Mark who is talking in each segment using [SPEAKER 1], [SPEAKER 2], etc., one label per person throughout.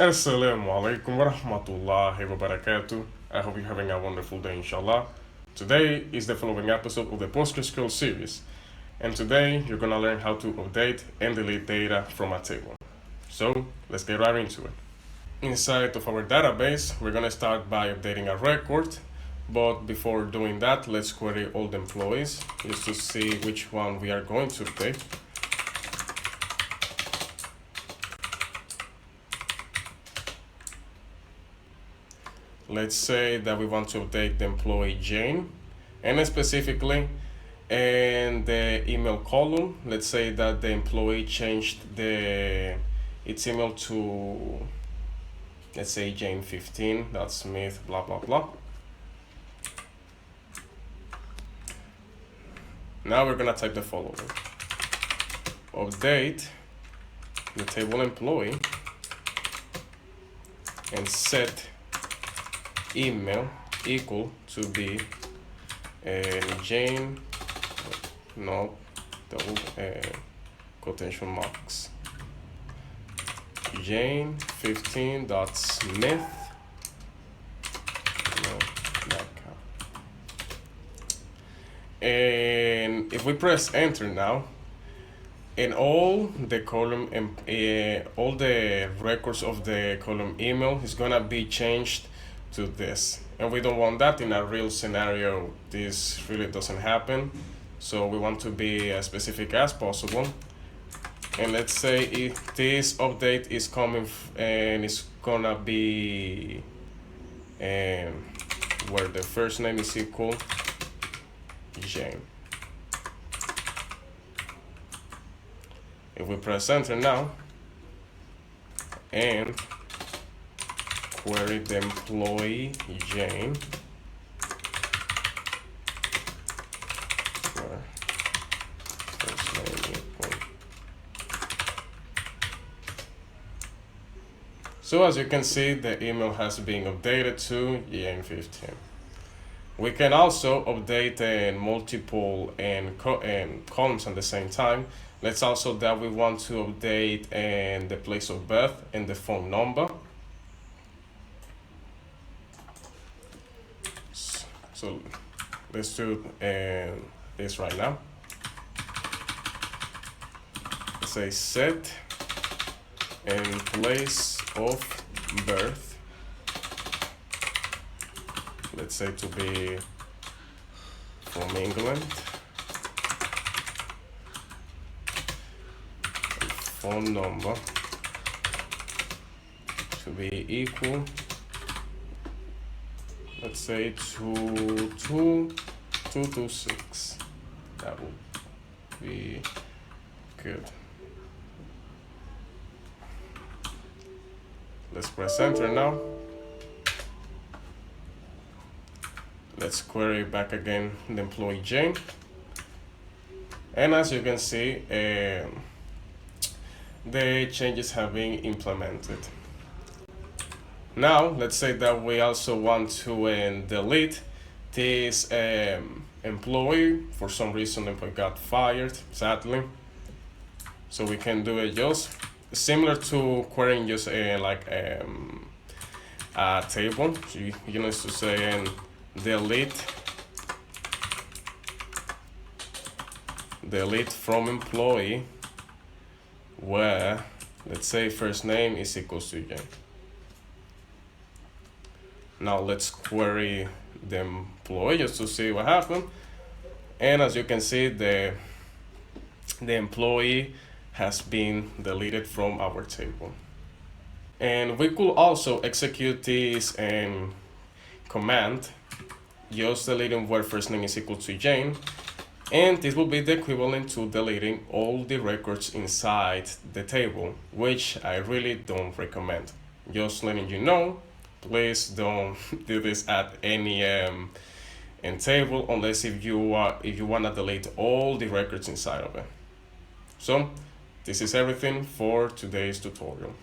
[SPEAKER 1] Assalamu alaikum wa rahmatullahi wa barakatuh. I hope you're having a wonderful day, inshallah. Today is the following episode of the PostgreSQL series, and today you're gonna learn how to update and delete data from a table. So let's get right into it. Inside of our database, we're gonna start by updating a record, but before doing that, let's query all the employees just to see which one we are going to update. Let's say that we want to update the employee Jane, and specifically in the email column, let's say that the employee changed its email to, let's say, Jane15.Smith blah blah blah. Now we're gonna type the following: update the table employee and set email equal to be Jane, no, double quotation marks, Jane15.Smith. And if we press enter now, in all the column, all the records of the column email is gonna be changed to this, and we don't want that in a real scenario. This really doesn't happen, so we want to be as specific as possible. And let's say if this update is coming and it's gonna be where the first name is equal Jane. If we press enter now and query the employee Jane, where first name equal. So as you can see, the email has been updated to Jane15. We can also update multiple columns at the same time. Let's also that we want to update the place of birth and the phone number. So let's do this right now. Let's say set and place of birth. Let's say to be from England. And phone number to be equal, let's say 22226. That would be good. Let's press enter now. Let's query back again the employee Jane. And as you can see, the changes have been implemented. Now, let's say that we also want to delete this employee. For some reason, the employee got fired, sadly. So we can do it just similar to querying just a table. So you need to say delete from employee where, let's say, first name is equals to Jane. Now let's query the employee just to see what happened. And as you can see, the employee has been deleted from our table. And we could also execute this command, just deleting where first name is equal to Jane. And this will be the equivalent to deleting all the records inside the table, which I really don't recommend. Just letting you know, please don't do this at any table unless if you want to delete all the records inside of it. So this is everything for today's tutorial.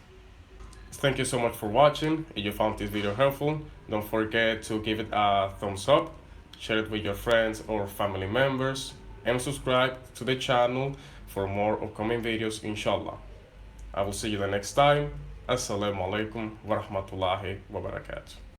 [SPEAKER 1] Thank you so much for watching. If you found this video helpful, don't forget to give it a thumbs up, share it with your friends or family members, and subscribe to the channel for more upcoming videos, inshallah. I will see you the next time. Assalamu alaikum wa rahmatullahi wa barakatuh.